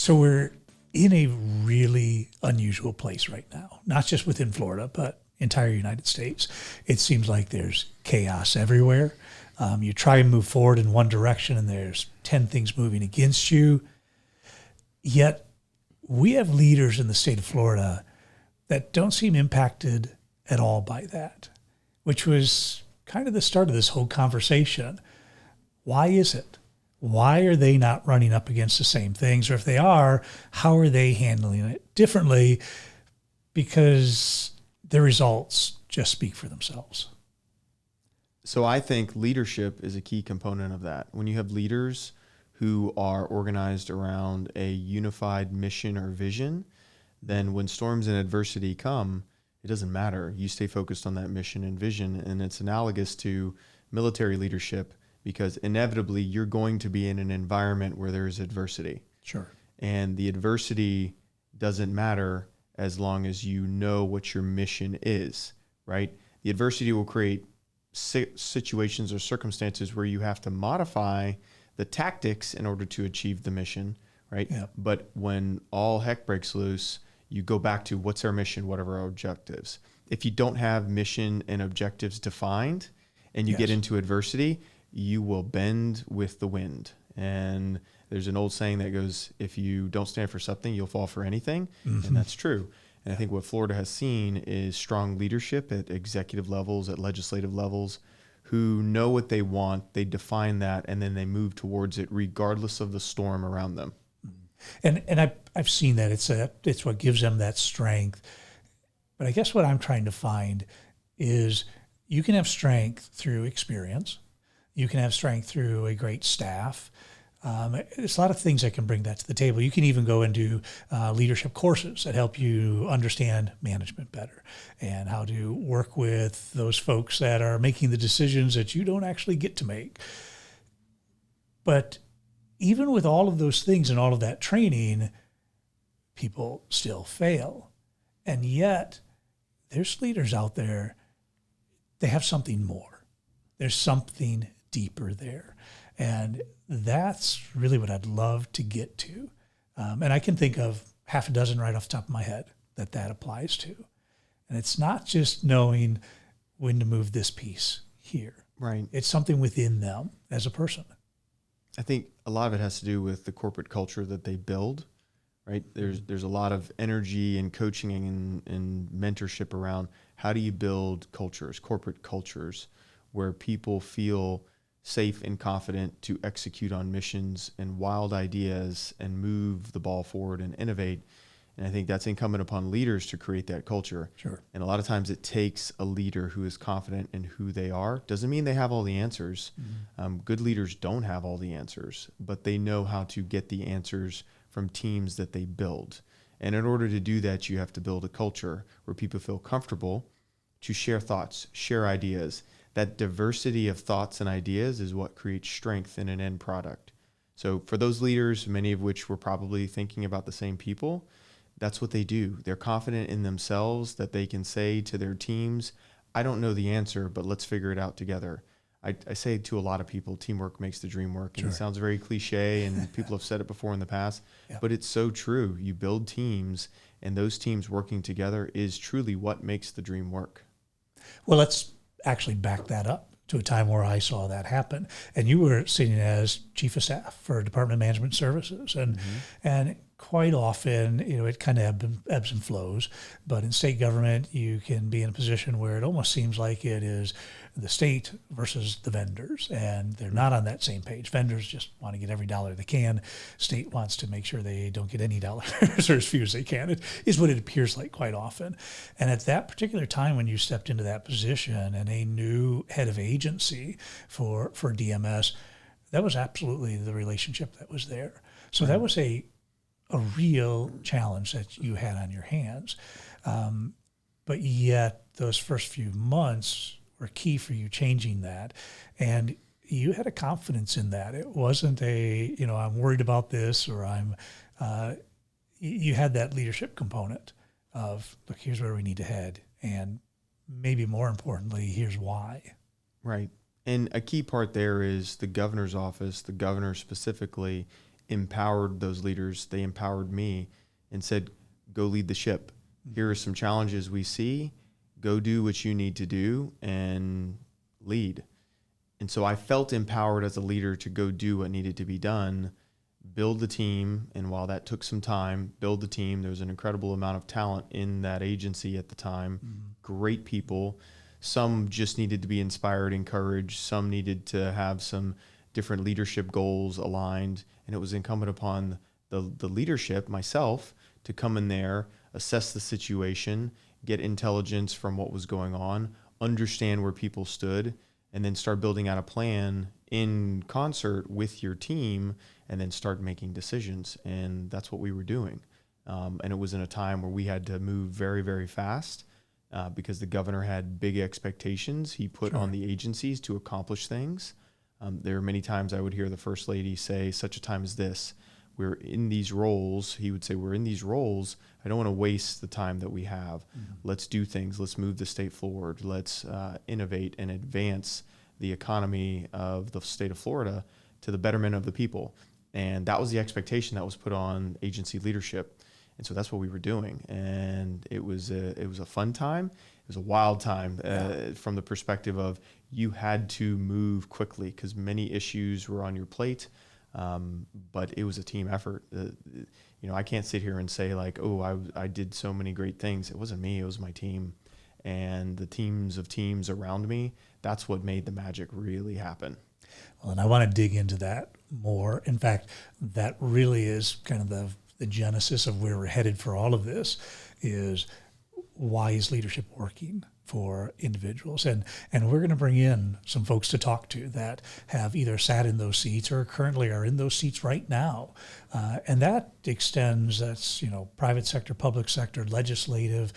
So we're in a really unusual place right now, not just within Florida, but entire United States. It seems like there's chaos everywhere. You try and move forward in one direction and there's 10 things moving against you. Yet we have leaders in the state of Florida that don't seem impacted at all by that, which was kind of the start of this whole conversation. Why is it? Why are they not running up against the same things? Or if they are, how are they handling it differently? Because the results just speak for themselves. So I think leadership is a key component of that. When you have leaders who are organized around a unified mission or vision, then when storms and adversity come, it doesn't matter. You stay focused on that mission and vision. And it's analogous to military leadership, because inevitably you're going to be in an environment where there's adversity. Sure. And the adversity doesn't matter as long as you know what your mission is, right? The adversity will create situations or circumstances where you have to modify the tactics in order to achieve the mission, right? Yep. But when all heck breaks loose, you go back to what's our mission, what are our objectives? If you don't have mission and objectives defined and you get into adversity, you will bend with the wind. And there's an old saying that goes, if you don't stand for something, you'll fall for anything. Mm-hmm. And that's true. And I think what Florida has seen is strong leadership at executive levels, at legislative levels, who know what they want, they define that, and then they move towards it regardless of the storm around them. And I've seen that. It's what gives them that strength. But I guess what I'm trying to find is you can have strength through experience. You can have strength through a great staff. There's a lot of things that can bring that to the table. You can even go into leadership courses that help you understand management better and how to work with those folks that are making the decisions that you don't actually get to make. But even with all of those things and all of that training, people still fail. And yet there's leaders out there, they have something more. There's something deeper there. And that's really what I'd love to get to. And I can think of half a dozen right off the top of my head that applies to. And it's not just knowing when to move this piece here. Right. It's something within them as a person. I think a lot of it has to do with the corporate culture that they build, right? There's a lot of energy and coaching and mentorship around how do you build cultures, corporate cultures, where people feel safe and confident to execute on missions and wild ideas and move the ball forward and innovate. And I think that's incumbent upon leaders to create that culture. Sure. And a lot of times it takes a leader who is confident in who they are. Doesn't mean they have all the answers. Mm-hmm. Good leaders don't have all the answers, but they know how to get the answers from teams that they build. And in order to do that, you have to build a culture where people feel comfortable to share thoughts, share ideas. That diversity of thoughts and ideas is what creates strength in an end product. So for those leaders, many of which were probably thinking about the same people, that's what they do. They're confident in themselves that they can say to their teams, I don't know the answer, but let's figure it out together. I say to a lot of people, teamwork makes the dream work. And It sounds very cliche, and people have said it before in the past, but it's so true. You build teams, and those teams working together is truly what makes the dream work. Well, let's actually back that up to a time where I saw that happen. And you were sitting as chief of staff for Department of Management Services. And quite often, it kind of ebbs and flows. But in state government, you can be in a position where it almost seems like it is the state versus the vendors. And they're not on that same page. Vendors just want to get every dollar they can. State wants to make sure they don't get any dollars or as few as they can. It is what it appears like quite often. And at that particular time when you stepped into that position and a new head of agency for DMS, that was absolutely the relationship that was there. So that was a real challenge that you had on your hands. But yet those first few months were key for you changing that. And you had a confidence in that. It wasn't I'm worried about this, or you had that leadership component of, look, here's where we need to head. And maybe more importantly, here's why. Right. And a key part there is the governor's office, the governor specifically, empowered those leaders. They empowered me and said, go lead the ship. Here are some challenges we see. Go do what you need to do and lead. And so I felt empowered as a leader to go do what needed to be done, build the team. And while that took some time, build the team, there was an incredible amount of talent in that agency at the time. Great people. Some just needed to be inspired, encouraged. Some needed to have some different leadership goals aligned. And it was incumbent upon the leadership, myself, to come in there, assess the situation, get intelligence from what was going on, understand where people stood, and then start building out a plan in concert with your team, and then start making decisions. And that's what we were doing. And it was in a time where we had to move very, very fast because the governor had big expectations he put on the agencies to accomplish things. There were many times I would hear the First Lady say, such a time as this, we're in these roles. He would say, we're in these roles. I don't want to waste the time that we have. Let's do things. Let's move the state forward. Let's innovate and advance the economy of the state of Florida to the betterment of the people. And that was the expectation that was put on agency leadership. And so that's what we were doing. And it was a fun time. It was a wild time from the perspective of you had to move quickly because many issues were on your plate. But it was a team effort. I can't sit here and say like, oh, I did so many great things. It wasn't me, it was my team and the teams of teams around me. That's what made the magic really happen. Well, and I want to dig into that more. In fact, that really is kind of the genesis of where we're headed for all of this is why is leadership working for individuals? And we're going to bring in some folks to talk to that have either sat in those seats or currently are in those seats right now. And that extends, that's, private sector, public sector, legislative,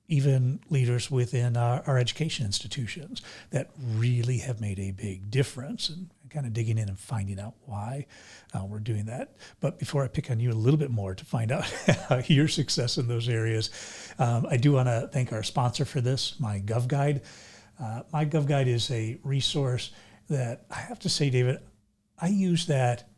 even leaders within our education institutions that really have made a big difference, and kind of digging in and finding out why we're doing that. But before I pick on you a little bit more to find out your success in those areas, I do want to thank our sponsor for this, MyGovGuide. MyGovGuide is a resource that I have to say, David, I use that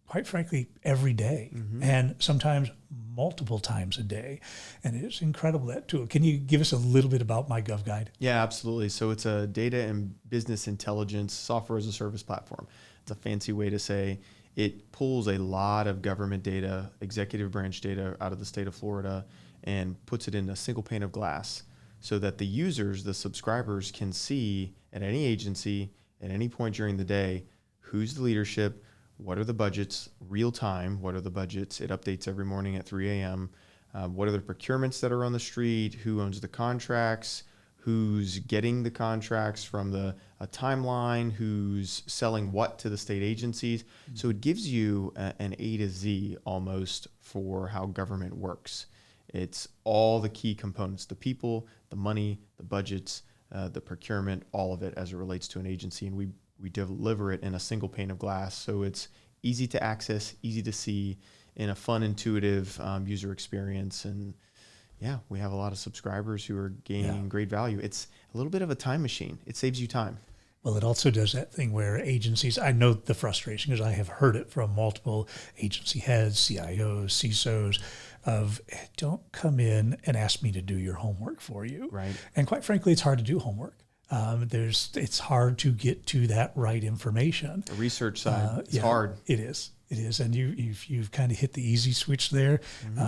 quite frankly every day, and sometimes multiple times a day. And it is incredible, that tool. Can you give us a little bit about MyGovGuide? Yeah, absolutely. So it's a data and business intelligence software as a service platform. It's a fancy way to say it pulls a lot of government data, executive branch data out of the state of Florida and puts it in a single pane of glass so that the users, the subscribers, can see at any agency at any point during the day who's the leadership, what are the budgets, real time, what are the budgets? It updates every morning at 3 a.m. What are the procurements that are on the street? Who owns the contracts? Who's getting the contracts from a timeline? Who's selling what to the state agencies? So it gives you an A to Z almost for how government works. It's all the key components, the people, the money, the budgets, the procurement, all of it as it relates to an agency. And we deliver it in a single pane of glass. So it's easy to access, easy to see, in a fun, intuitive user experience. And yeah, we have a lot of subscribers who are gaining great value. It's a little bit of a time machine. It saves you time. Well, it also does that thing where agencies, I know the frustration because I have heard it from multiple agency heads, CIOs, CISOs, of don't come in and ask me to do your homework for you. Right. And quite frankly, it's hard to do homework. It's hard to get to that right information. The research side, it's hard. It is. And you've kind of hit the easy switch there.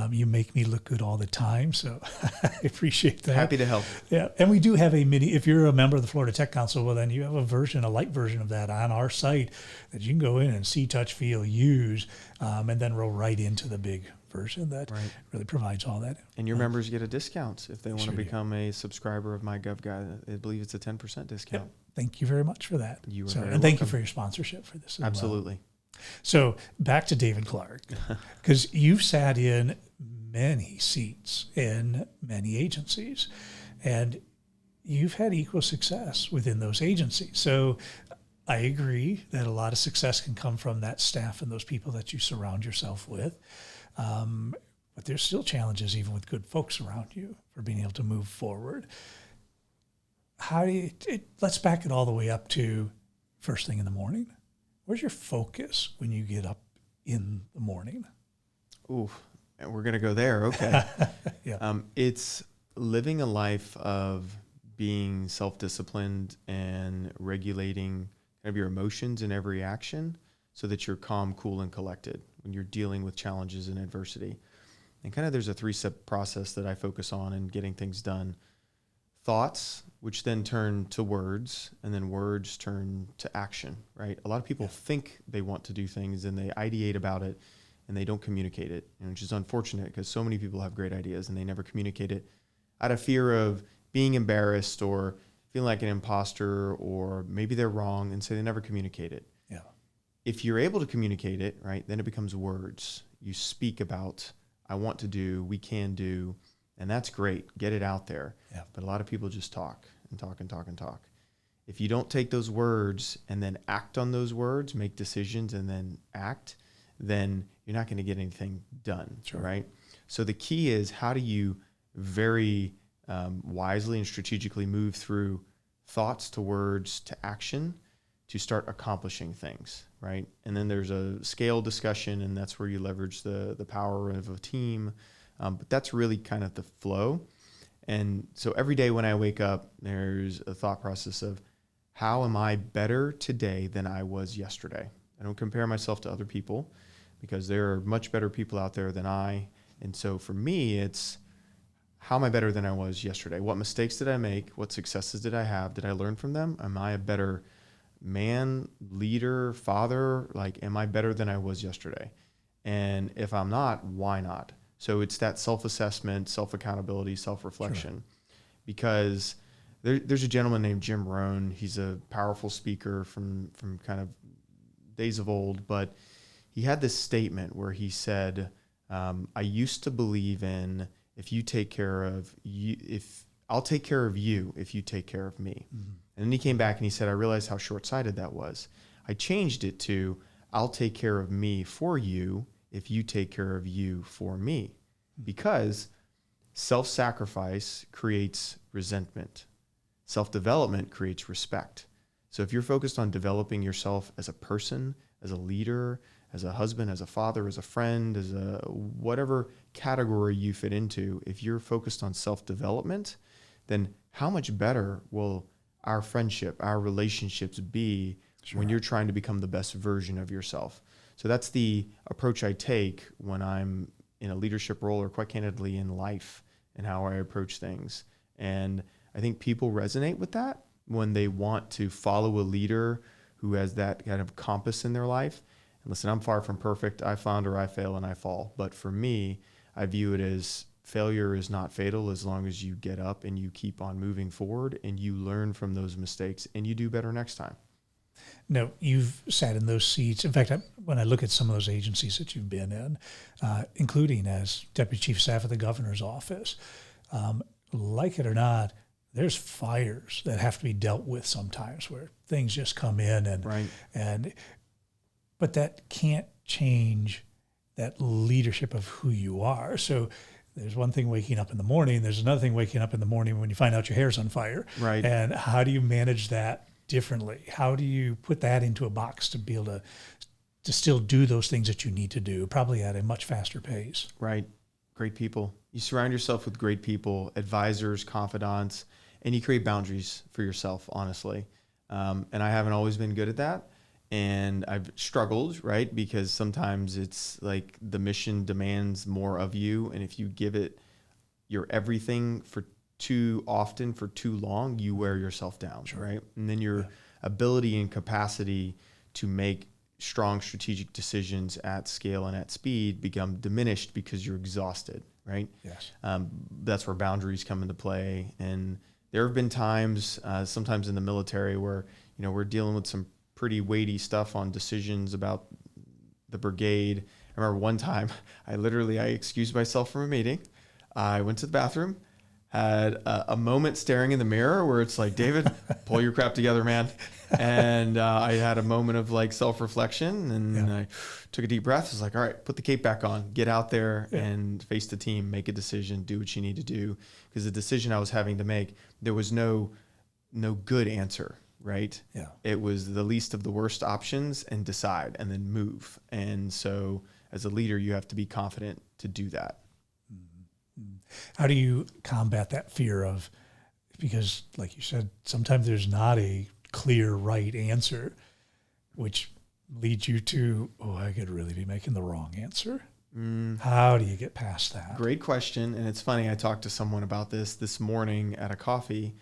You make me look good all the time. So I appreciate that. Happy to help. Yeah. And we do have a mini, if you're a member of the Florida Tech Council, well, then you have a light version of that on our site that you can go in and see, touch, feel, use, and then roll right into the big version that really provides all that. And your members get a discount if they want to do. become a subscriber of MyGovGuide. I believe it's a 10% discount. Yep. Thank you very much for that. You are and very thank you welcome. for your sponsorship for this as Absolutely. well. So back to David Clark, because you've sat in many seats in many agencies, and you've had equal success within those agencies. So I agree that a lot of success can come from that staff and those people that you surround yourself with. But there's still challenges even with good folks around you for being able to move forward. How do you, let's back it all the way up to first thing in the morning. Where's your focus when you get up in the morning? Ooh, and we're going to go there. Okay. Yeah. It's living a life of being self-disciplined and regulating kind of your emotions in every action so that you're calm, cool, and collected when you're dealing with challenges and adversity. And kind of there's a 3-step process that I focus on in getting things done. Thoughts, which then turn to words, and then words turn to action, right? A lot of people think they want to do things and they ideate about it and they don't communicate it, which is unfortunate because so many people have great ideas and they never communicate it out of fear of being embarrassed or feeling like an imposter, or maybe they're wrong, and so they never communicate it. Yeah. If you're able to communicate it, right, then it becomes words. You speak about, I want to do, we can do, and that's great. Get it out there. Yeah. But a lot of people just talk and talk and talk and talk. If you don't take those words and then act on those words, make decisions and then act, then you're not going to get anything done, Sure. right? So the key is, how do you very wisely and strategically move through thoughts to words to action to start accomplishing things, right? And then there's a scale discussion, and that's where you leverage the power of a team. But that's really kind of the flow. And so every day when I wake up, there's a thought process of, how am I better today than I was yesterday? I don't compare myself to other people because there are much better people out there than I. And so for me, it's, how am I better than I was yesterday? What mistakes did I make? What successes did I have? Did I learn from them? Am I a better man, leader, father? Like, am I better than I was yesterday? And if I'm not, why not? So it's that self-assessment, self-accountability, self-reflection. Sure. Because there's a gentleman named Jim Rohn. He's a powerful speaker from kind of days of old, but he had this statement where he said, I used to believe in, if you take care of you, if I'll take care of you, if you take care of me. Mm-hmm. And then he came back and he said, I realized how short-sighted that was. I changed it to, I'll take care of me for you if you take care of you for me. Because self-sacrifice creates resentment. Self-development creates respect. So if you're focused on developing yourself as a person, as a leader, as a husband, as a father, as a friend, as a whatever category you fit into, if you're focused on self-development, then how much better will our friendship, our relationships be when you're trying to become the best version of yourself? So that's the approach I take when I'm in a leadership role, or quite candidly in life, and how I approach things. And I think people resonate with that when they want to follow a leader who has that kind of compass in their life. And listen, I'm far from perfect. I flounder, I fail, and I fall. But for me, I view it as failure is not fatal as long as you get up and you keep on moving forward and you learn from those mistakes and you do better next time. No, you've sat in those seats. In fact, when I look at some of those agencies that you've been in, including as Deputy Chief of Staff at the Governor's Office, like it or not, there's fires that have to be dealt with sometimes where things just come in but that can't change that leadership of who you are. So there's one thing waking up in the morning. There's another thing waking up in the morning when you find out your hair's on fire. Right. And how do you manage that differently? How do you put that into a box to be able to still do those things that you need to do, probably at a much faster pace? Right. Great people. You surround yourself with great people, advisors, confidants, and you create boundaries for yourself, honestly. And I haven't always been good at that. And I've struggled, right? Because sometimes it's like the mission demands more of you. And if you give it your everything for too often, for too long, you wear yourself down, right? And then your ability and capacity to make strong strategic decisions at scale and at speed become diminished because you're exhausted, right? Yes. That's where boundaries come into play. And there have been times, sometimes in the military, where we're dealing with some pretty weighty stuff on decisions about the brigade. I remember one time I excused myself from a meeting. I went to the bathroom, had a moment staring in the mirror where it's like, David, pull your crap together, man. And I had a moment of like self-reflection, and I took a deep breath. I was like, all right, put the cape back on, get out there and face the team, make a decision, do what you need to do. Because the decision I was having to make, there was no good answer. right? Yeah. It was the least of the worst options and decide and then move. And so as a leader, you have to be confident to do that. How do you combat that fear of, because like you said, sometimes there's not a clear right answer, which leads you to, oh, I could really be making the wrong answer. How do you get past that? Great question. And it's funny, I talked to someone about this morning at a coffee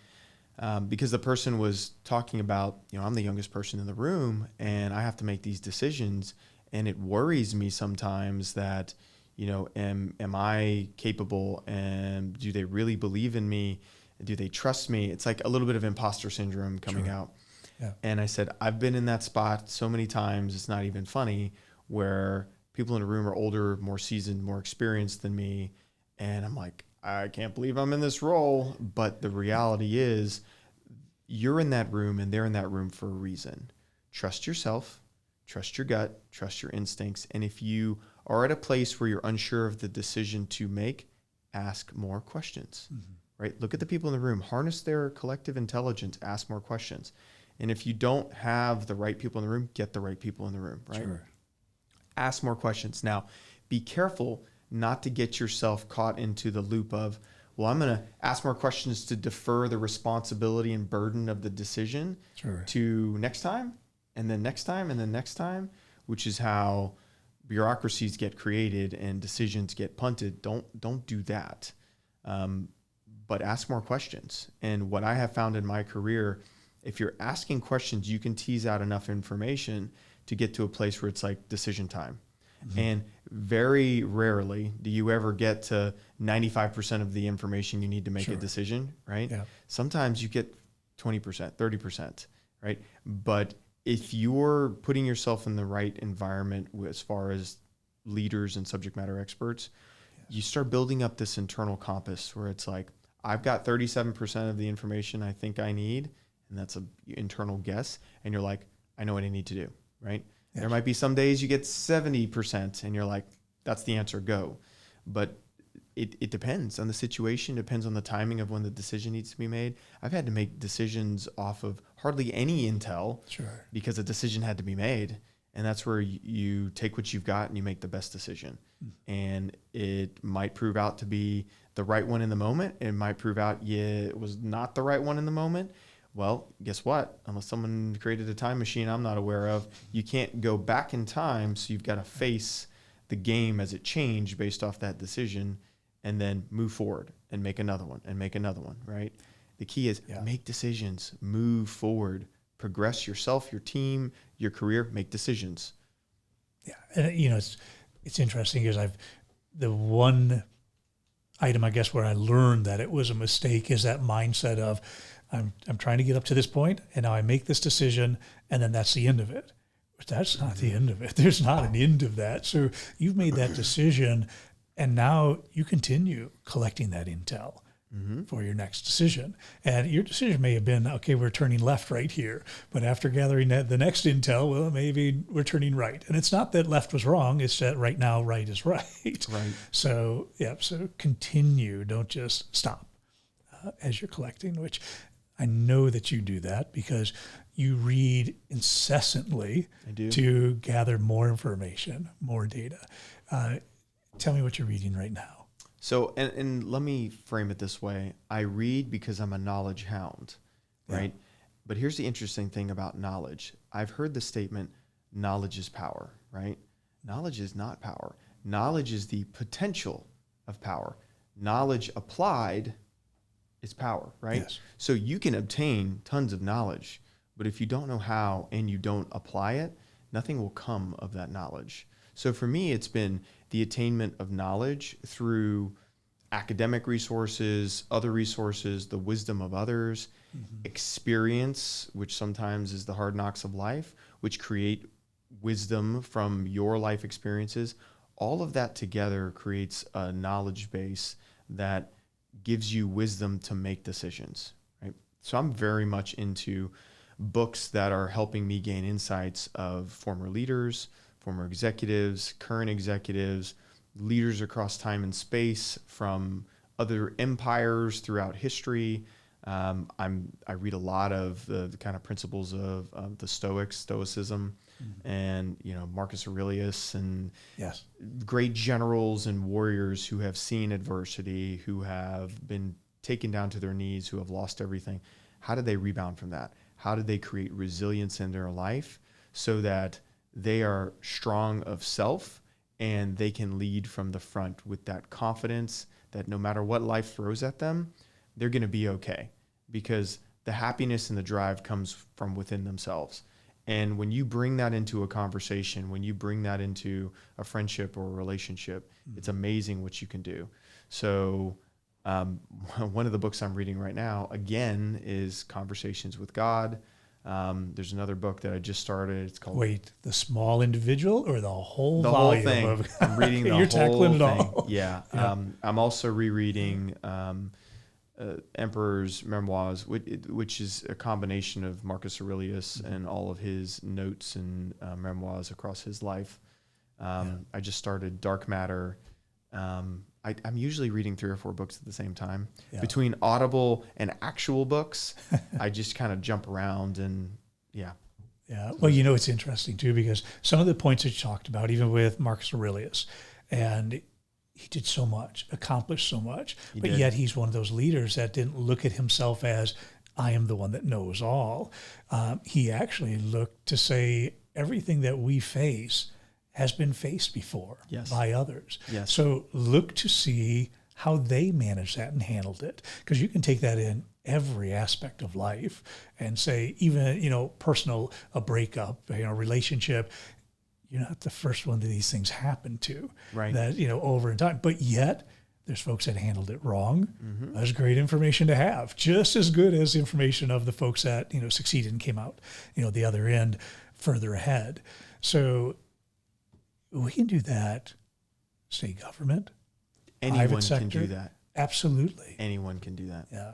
because the person was talking about, I'm the youngest person in the room and I have to make these decisions. And it worries me sometimes that, am I capable, and do they really believe in me? Do they trust me? It's like a little bit of imposter syndrome coming out. Yeah. And I said, I've been in that spot so many times, it's not even funny, where people in a room are older, more seasoned, more experienced than me. And I'm like, I can't believe I'm in this role. But the reality is you're in that room and they're in that room for a reason. Trust yourself, trust your gut, trust your instincts. And if you are at a place where you're unsure of the decision to make, ask more questions, right? Look at the people in the room, harness their collective intelligence, ask more questions. And if you don't have the right people in the room, get the right people in the room, right? Sure. Ask more questions. Now, be careful not to get yourself caught into the loop of, well, I'm going to ask more questions to defer the responsibility and burden of the decision to next time, and then next time, and then next time, which is how bureaucracies get created and decisions get punted. Don't do that. But ask more questions. And what I have found in my career, if you're asking questions, you can tease out enough information to get to a place where it's like decision time. And very rarely do you ever get to 95% of the information you need to make a decision, right? Yeah. Sometimes you get 20%, 30%, right? But if you're putting yourself in the right environment as far as leaders and subject matter experts, you start building up this internal compass where it's like, I've got 37% of the information I think I need, and that's an internal guess. And you're like, I know what I need to do, right? There might be some days you get 70% and you're like, that's the answer, go. But it depends on the situation, depends on the timing of when the decision needs to be made. I've had to make decisions off of hardly any intel because a decision had to be made. And that's where you take what you've got and you make the best decision. And it might prove out to be the right one in the moment. It might prove out, it was not the right one in the moment. Well, guess what? Unless someone created a time machine I'm not aware of, you can't go back in time. So you've got to face the game as it changed based off that decision and then move forward and make another one and make another one, right? The key is make decisions, move forward, progress yourself, your team, your career, make decisions. Yeah. And, it's interesting because the one item, I guess, where I learned that it was a mistake is that mindset of, I'm trying to get up to this point, and now I make this decision, and then that's the end of it. But that's not the end of it. There's not an end of that. So you've made that decision, and now you continue collecting that intel for your next decision. And your decision may have been, okay, we're turning left right here. But after gathering the next intel, well, maybe we're turning right. And it's not that left was wrong. It's that right now right is right. Right. So continue. Don't just stop as you're collecting, which I know that you do that because you read incessantly to gather more information, more data. Tell me what you're reading right now. So, and let me frame it this way. I read because I'm a knowledge hound, right? But here's the interesting thing about knowledge. I've heard the statement, knowledge is power, right? Knowledge is not power. Knowledge is the potential of power. Knowledge applied is power, right? Yes. So you can obtain tons of knowledge, but if you don't know how and you don't apply it, nothing will come of that knowledge. So for me, it's been the attainment of knowledge through academic resources, other resources, the wisdom of others, experience, which sometimes is the hard knocks of life, which create wisdom from your life experiences. All of that together creates a knowledge base that gives you wisdom to make decisions, right? So I'm very much into books that are helping me gain insights of former leaders, former executives, current executives, leaders across time and space from other empires throughout history, I read a lot of the kind of principles of the Stoicism, and Marcus Aurelius, and Yes. great generals and warriors who have seen adversity, who have been taken down to their knees, who have lost everything. How did they rebound from that? How did they create resilience in their life so that they are strong of self and they can lead from the front with that confidence that no matter what life throws at them, they're going to be okay, because the happiness and the drive comes from within themselves. And when you bring that into a conversation, when you bring that into a friendship or a relationship, it's amazing what you can do. So one of the books I'm reading right now, again, is Conversations with God. There's another book that I just started. It's called The Small Individual or the whole the whole volume thing. of I'm reading the You're whole tackling it thing. all. Yeah. I'm also rereading Emperor's Memoirs, which is a combination of Marcus Aurelius and all of his notes and memoirs across his life. I just started Dark Matter. I'm usually reading 3 or 4 books at the same time. Yeah. Between Audible and actual books, I just kind of jump around and Yeah. Well, it's interesting too, because some of the points that you talked about, even with Marcus Aurelius, and he did so much, accomplished so much, but yet he's one of those leaders that didn't look at himself as, I am the one that knows all. He actually looked to say everything that we face has been faced before by others. Yes. So look to see how they managed that and handled it, because you can take that in every aspect of life and say, even, personal, a breakup, relationship, you're not the first one that these things happen to, right? That, over in time, but yet there's folks that handled it wrong. That's great information to have, just as good as information of the folks that, succeeded and came out, the other end further ahead. So we can do that. State government, anyone private sector, can do that. Absolutely. Anyone can do that. Yeah.